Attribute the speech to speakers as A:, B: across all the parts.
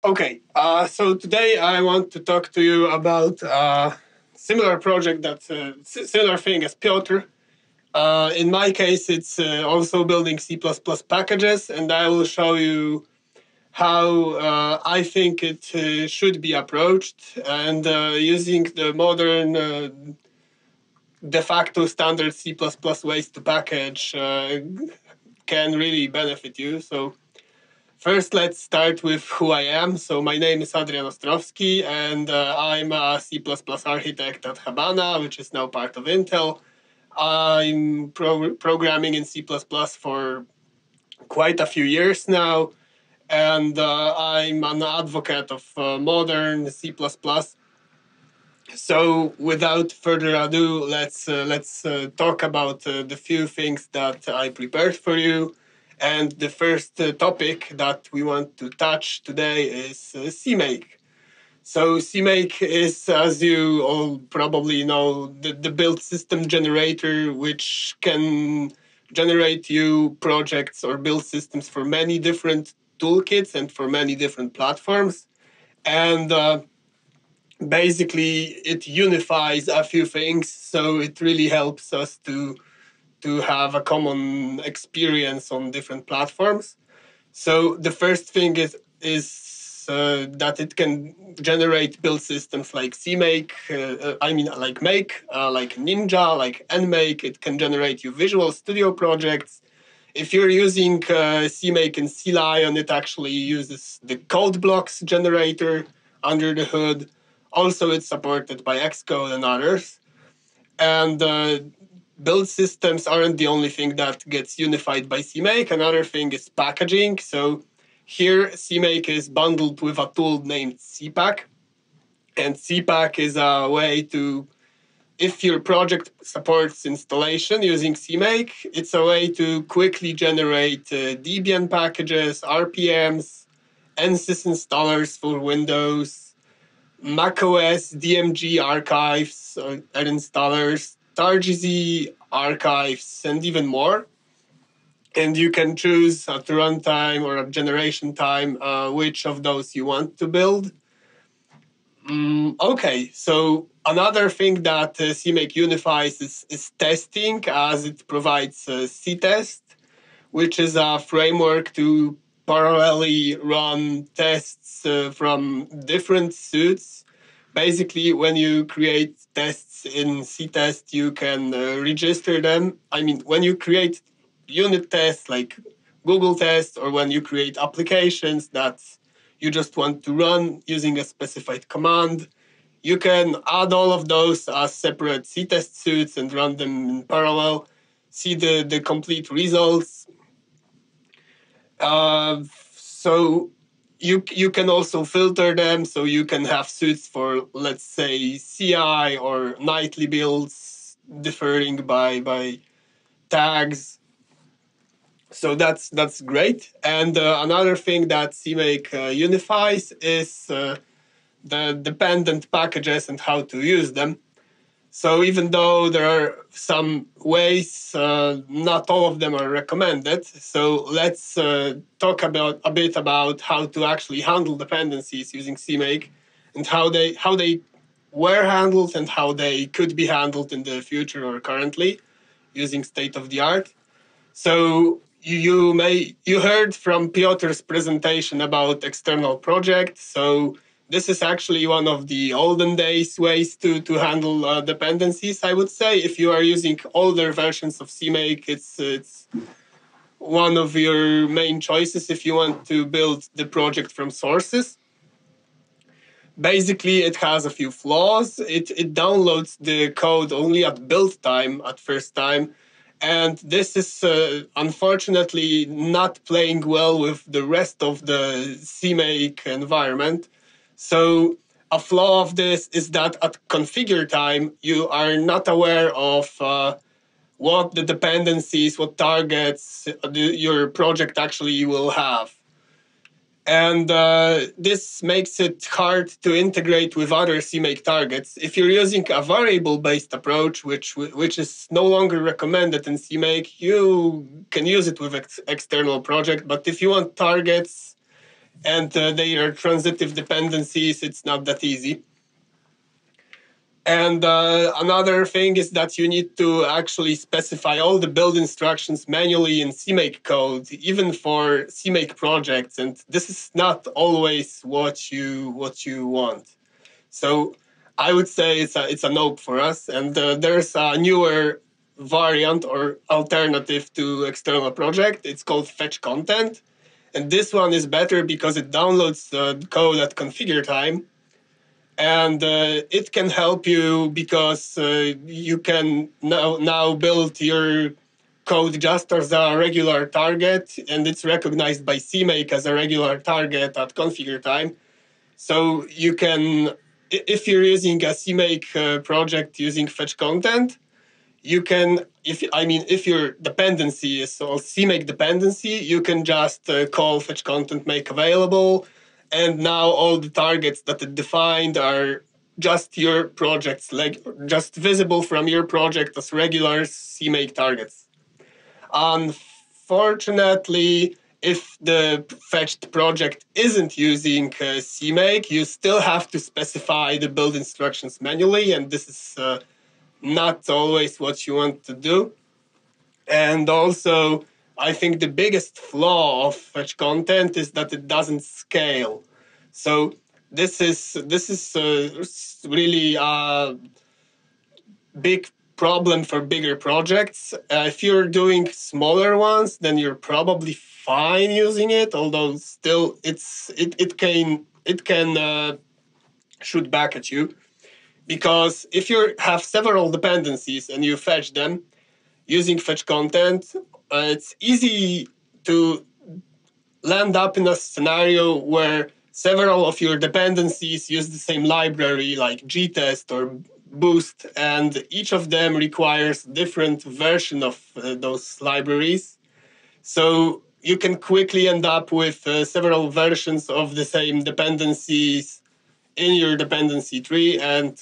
A: Okay, so today I want to talk to you about a similar project that's a similar thing as Piotr. In my case, it's also building C++ packages, and I will show you how I think it should be approached, and using the modern de facto standard C++ ways to package can really benefit you. So first, let's start with who I am. So my name is Adrian Ostrowski, and I'm a C++ architect at Habana, which is now part of Intel. I'm programming in C++ for quite a few years now, and I'm an advocate of modern C++. So without further ado, let's talk about the few things that I prepared for you. And the first topic that we want to touch today is CMake. So CMake is, as you all probably know, the build system generator, which can generate you projects or build systems for many different toolkits and for many different platforms. And basically, it unifies a few things, so it really helps us to have a common experience on different platforms. So the first thing is that it can generate build systems like CMake, like Make, like Ninja, like NMake. It can generate you Visual Studio projects. If you're using CMake and CLion, it actually uses the code blocks generator under the hood. Also, it's supported by Xcode and others. And build systems aren't the only thing that gets unified by CMake. Another thing is packaging. So here, CMake is bundled with a tool named CPack. And CPack is a way to, if your project supports installation using CMake, it's a way to quickly generate Debian packages, RPMs, NSys installers for Windows, macOS DMG archives and installers, TarGZ archives, and even more. And you can choose at runtime or at generation time which of those you want to build. Okay, so another thing that CMake unifies is testing, as it provides ctest, which is a framework to parallelly run tests from different suits. Basically, when you create tests in ctest, you can register them. I mean, when you create unit tests like Google tests, or when you create applications that you just want to run using a specified command, you can add all of those as separate ctest suits and run them in parallel, see the complete results. So you can also filter them, so you can have suits for, let's say, CI or nightly builds differing by tags. So that's great. And another thing that CMake unifies is the dependent packages and how to use them. So even though there are some ways, not all of them are recommended. So let's talk a bit about how to actually handle dependencies using CMake, and how they were handled and how they could be handled in the future or currently using state-of-the-art. So you heard from Piotr's presentation about external projects. So this is actually one of the olden days ways to handle dependencies, I would say. If you are using older versions of CMake, it's one of your main choices if you want to build the project from sources. Basically, it has a few flaws. It downloads the code only at build time, at first time. And this is unfortunately not playing well with the rest of the CMake environment. So a flaw of this is that at configure time, you are not aware of what the dependencies, what targets your project actually will have. And this makes it hard to integrate with other CMake targets. If you're using a variable-based approach, which is no longer recommended in CMake, you can use it with external project. But if you want targets and they are transitive dependencies. It's not that easy. And another thing is that you need to actually specify all the build instructions manually in CMake code, even for CMake projects. And this is not always what you want. So I would say it's a nope for us. And there's a newer variant or alternative to external project. It's called FetchContent. And this one is better because it downloads the code at configure time. And it can help you because you can now build your code just as a regular target, and it's recognized by CMake as a regular target at configure time. So you can, if you're using a CMake project using FetchContent, you can, if your dependency is a CMake dependency, you can just call FetchContent make available, and now all the targets that it defined are just your projects, like just visible from your project as regular CMake targets. Unfortunately, if the fetched project isn't using CMake, you still have to specify the build instructions manually, and this is not always what you want to do. And also, I think the biggest flaw of FetchContent is that it doesn't scale. So this is really a big problem for bigger projects. If you're doing smaller ones, then you're probably fine using it. Although still, it can shoot back at you. Because if you have several dependencies and you fetch them using FetchContent, it's easy to land up in a scenario where several of your dependencies use the same library like gtest or boost, and each of them requires different version of those libraries. So you can quickly end up with several versions of the same dependencies in your dependency tree, and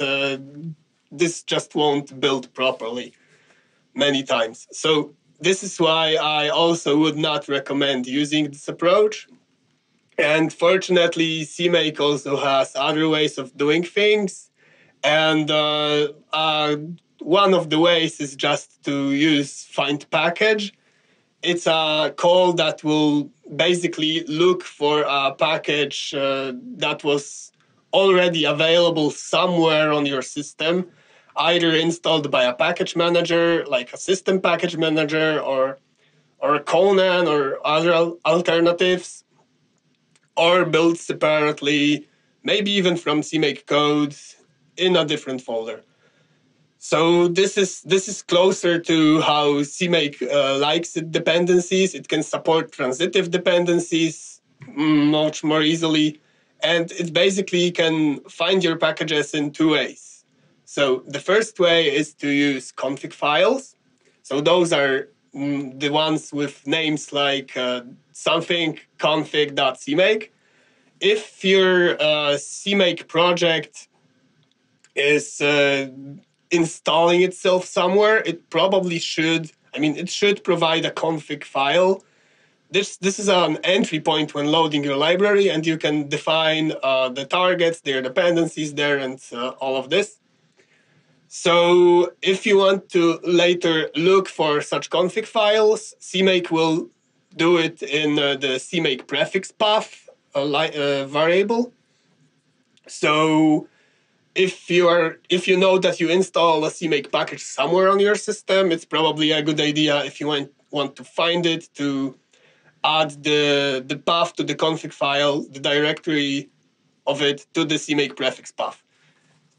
A: this just won't build properly many times. So this is why I also would not recommend using this approach. And fortunately, CMake also has other ways of doing things. And one of the ways is just to use find package. It's a call that will basically look for a package that was already available somewhere on your system, either installed by a package manager, like a system package manager, or Conan or other alternatives, or built separately, maybe even from CMake code in a different folder. So this is closer to how CMake likes its dependencies. It can support transitive dependencies much more easily. And it basically can find your packages in two ways. So the first way is to use config files. So those are the ones with names like something config.cmake. If your CMake project is installing itself somewhere, it probably should, it should provide a config file. This is an entry point when loading your library, and you can define the targets, their dependencies there, and all of this. So if you want to later look for such config files, CMake will do it in the CMake prefix path variable. So if you know that you install a CMake package somewhere on your system, it's probably a good idea, if you want to find it, to add the path to the config file, the directory of it, to the CMake prefix path.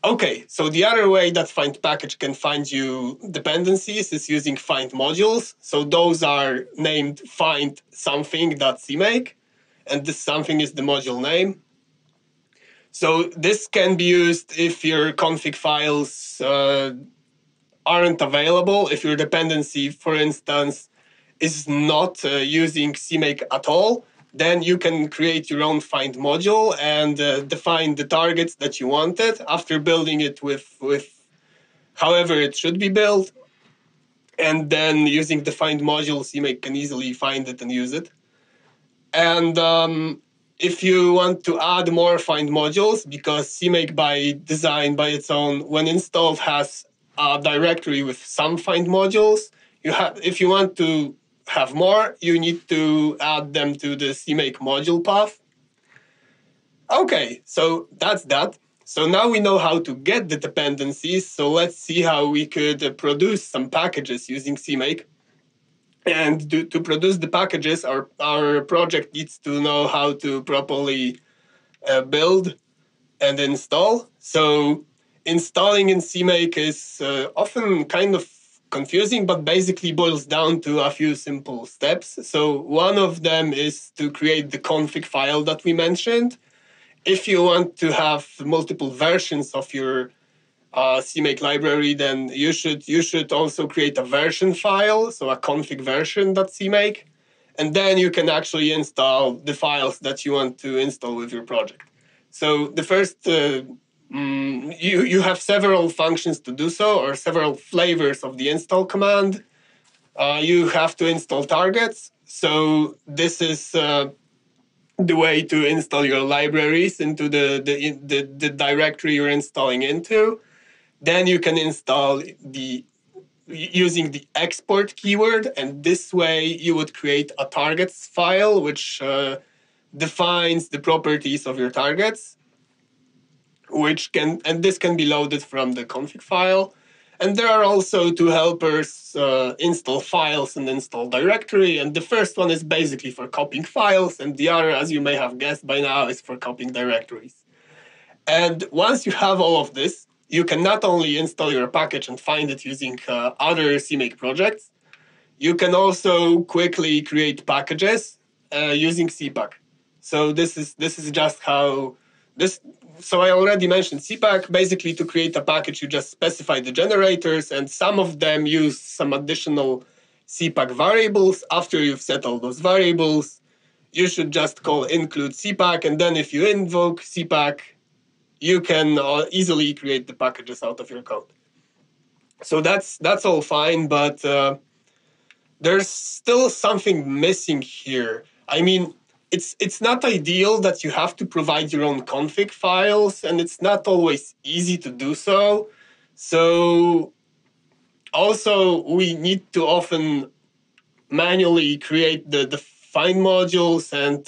A: Okay, so the other way that find package can find you dependencies is using find modules. So those are named find something.cmake, and this something is the module name. So this can be used if your config files aren't available, if your dependency, for instance, is not using CMake at all. Then you can create your own find module and define the targets that you wanted after building it with however it should be built. And then using the find module, CMake can easily find it and use it. And if you want to add more find modules, because CMake by design, by its own, when installed, has a directory with some find modules. If you want to have more, you need to add them to the CMake module path. Okay, so that's that. So now we know how to get the dependencies. So let's see how we could produce some packages using CMake. And to produce the packages, our project needs to know how to properly build and install. So installing in CMake is often kind of confusing, but basically boils down to a few simple steps. So one of them is to create the config file that we mentioned. If you want to have multiple versions of your CMake library, then you should also create a version file, so a config version.cmake, and then you can actually install the files that you want to install with your project. So the first, you have several functions to do so, or several flavors of the install command. You have to install targets. So this is the way to install your libraries into the directory you're installing into. Then you can install using the export keyword, and this way you would create a targets file which defines the properties of your targets, and this can be loaded from the config file. And there are also two helpers, install files and install directory. And the first one is basically for copying files, and the other, as you may have guessed by now, is for copying directories. And once you have all of this, you can not only install your package and find it using other CMake projects, you can also quickly create packages using cpack. So this is just how this. So I already mentioned cpack. Basically, to create a package, you just specify the generators, and some of them use some additional cpack variables. After you've set all those variables, you should just call include cpack, and then if you invoke cpack, you can easily create the packages out of your code. So that's all fine, but there's still something missing here. I mean, it's not ideal that you have to provide your own config files, and it's not always easy to do so. So also we need to often manually create the find modules and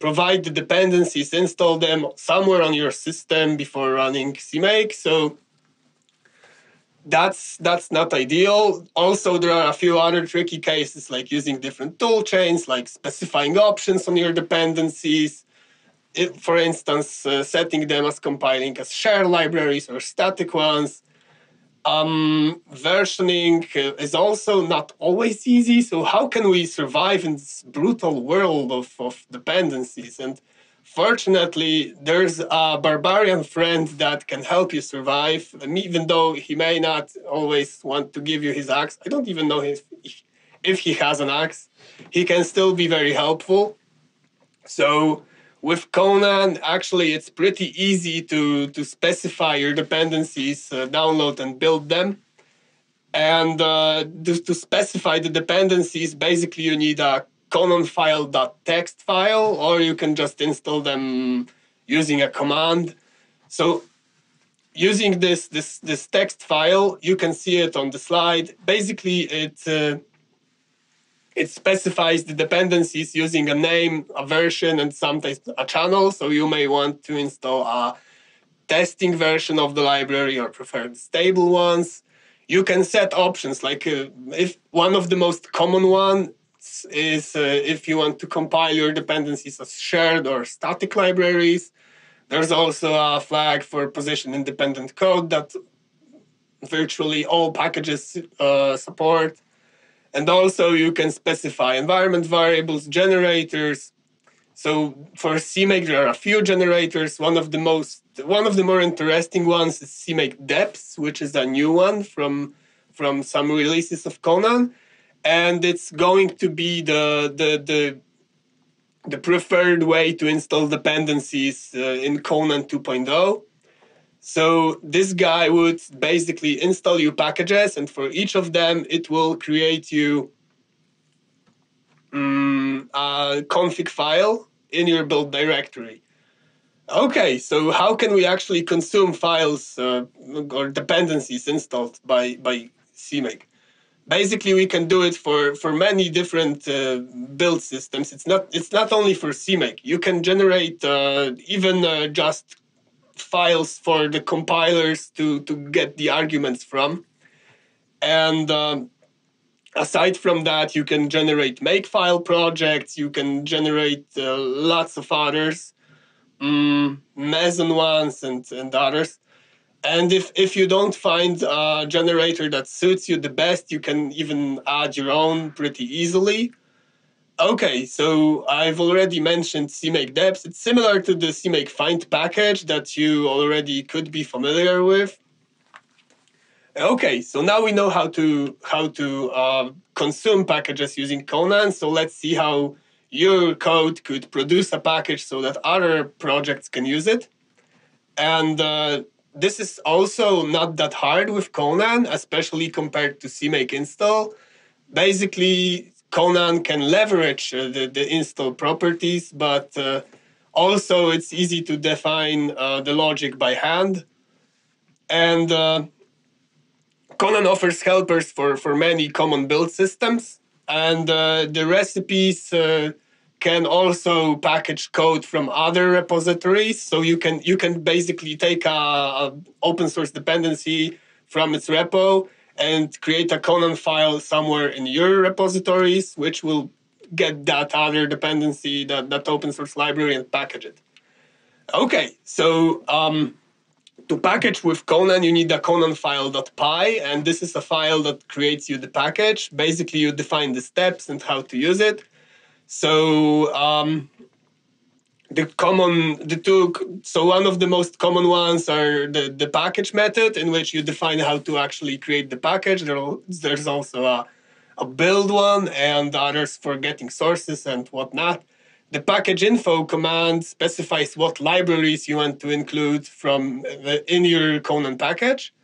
A: provide the dependencies, install them somewhere on your system before running CMake. So that's not ideal. Also, there are a few other tricky cases, like using different tool chains, like specifying options on your dependencies. For instance, setting them as compiling as shared libraries or static ones. Versioning is also not always easy. So how can we survive in this brutal world of dependencies? And fortunately, there's a barbarian friend that can help you survive. And even though he may not always want to give you his axe, I don't even know if he has an axe, he can still be very helpful. So with Conan, actually, it's pretty easy to specify your dependencies, download and build them. And to specify the dependencies, basically you need a Conan file.txt file, or you can just install them using a command. So using this text file, you can see it on the slide. Basically, it specifies the dependencies using a name, a version, and sometimes a channel. So you may want to install a testing version of the library or preferred stable ones. You can set options, like if one of the most common ones is if you want to compile your dependencies as shared or static libraries. There's also a flag for position-independent code that virtually all packages support. And also you can specify environment variables, generators. So for CMake, there are a few generators. One of the more interesting ones is CMake depths, which is a new one from some releases of Conan, and it's going to be the preferred way to install dependencies in Conan 2.0. So this guy would basically install you packages, and for each of them, it will create you a config file. in your build directory. Okay, so how can we actually consume files or dependencies installed by CMake? Basically, we can do it for many different build systems. It's not only for CMake. You can generate even just files for the compilers to get the arguments from. And aside from that, you can generate makefile projects. You can generate lots of others, Meson ones and others. And if you don't find a generator that suits you the best, you can even add your own pretty easily. Okay, so I've already mentioned CMake deps. It's similar to the CMake find package that you already could be familiar with. Okay, so now we know how to consume packages using Conan. So let's see how your code could produce a package so that other projects can use it. And this is also not that hard with Conan, especially compared to CMake install. Basically, Conan can leverage the install properties, but also it's easy to define the logic by hand. And Conan offers helpers for many common build systems, and the recipes can also package code from other repositories. So you can basically take a open source dependency from its repo and create a Conan file somewhere in your repositories, which will get that other dependency, that open source library, and package it. Okay, so to package with Conan, you need a Conan file.py, and this is a file that creates you the package. Basically, you define the steps and how to use it. So one of the most common ones are the package method, in which you define how to actually create the package. There's also a build one and others for getting sources and whatnot. The package info command specifies what libraries you want to include in your Conan package.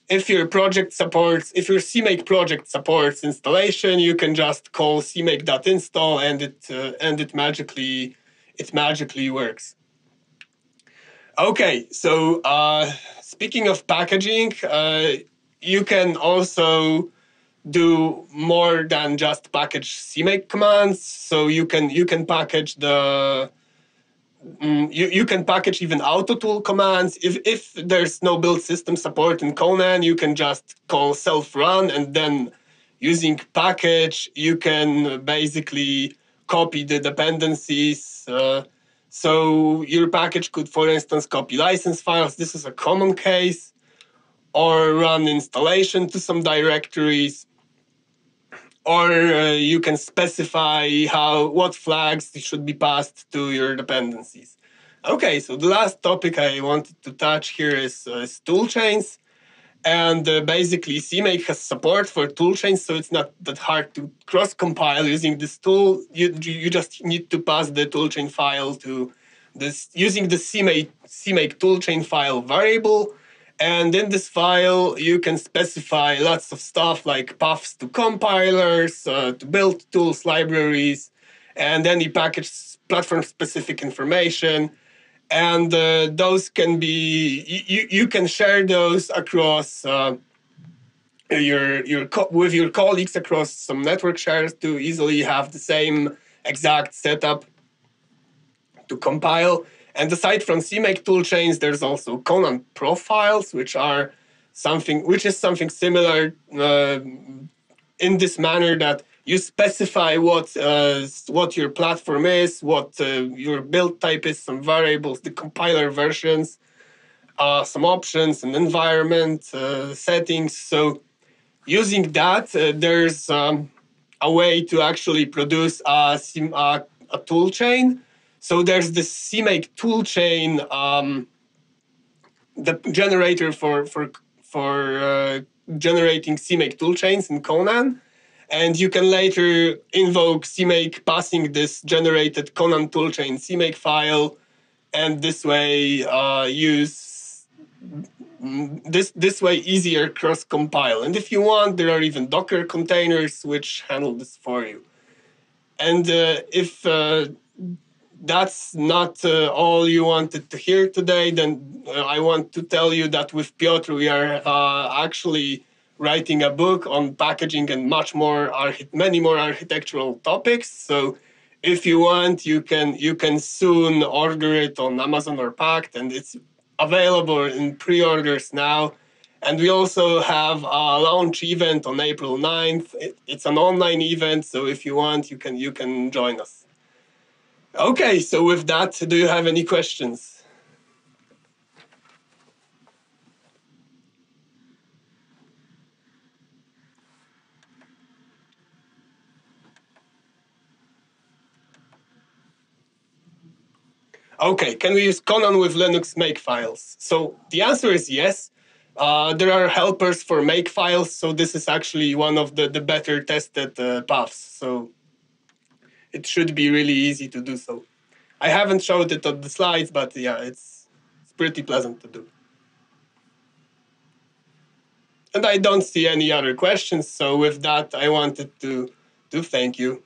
A: If your CMake project supports installation, you can just call cmake.install and it magically works. Okay, so speaking of packaging, you can also do more than just package CMake commands. So you can package you can package even auto-tool commands. If there's no build system support in Conan, you can just call self-run, and then using package, you can basically copy the dependencies. So your package could, for instance, copy license files. This is a common case. Or run installation to some directories. Or you can specify what flags should be passed to your dependencies. Okay, so the last topic I wanted to touch here is toolchains. And basically, CMake has support for toolchains, so it's not that hard to cross-compile using this tool. You just need to pass the toolchain file to this using the CMake toolchain file variable. And in this file, you can specify lots of stuff like paths to compilers, to build tools, libraries, and any package platform-specific information. And those can be, you can share those across with your colleagues across some network shares to easily have the same exact setup to compile. And aside from CMake toolchains, there's also Conan profiles, which is something similar in this manner that you specify what your platform is, what your build type is, some variables, the compiler versions, some options, and environment settings. So using that, there's a way to actually produce a toolchain. So there's this CMake toolchain, the generator for generating CMake toolchains in Conan, and you can later invoke CMake passing this generated Conan toolchain CMake file, and this way this way easier cross compile. And if you want, there are even Docker containers which handle this for you. And if that's not all you wanted to hear today, then I want to tell you that with Piotr, we are actually writing a book on packaging and many more architectural topics. So if you want, you can soon order it on Amazon or Pact, and it's available in pre-orders now. And we also have a launch event on April 9th. It's an online event, so if you want, you can join us. Okay, so with that, do you have any questions? Okay, can we use Conan with Linux makefiles? So the answer is yes. There are helpers for makefiles, so this is actually one of the better tested paths. So it should be really easy to do so. I haven't showed it on the slides, but yeah, it's pretty pleasant to do. And I don't see any other questions, so with that, I wanted to thank you.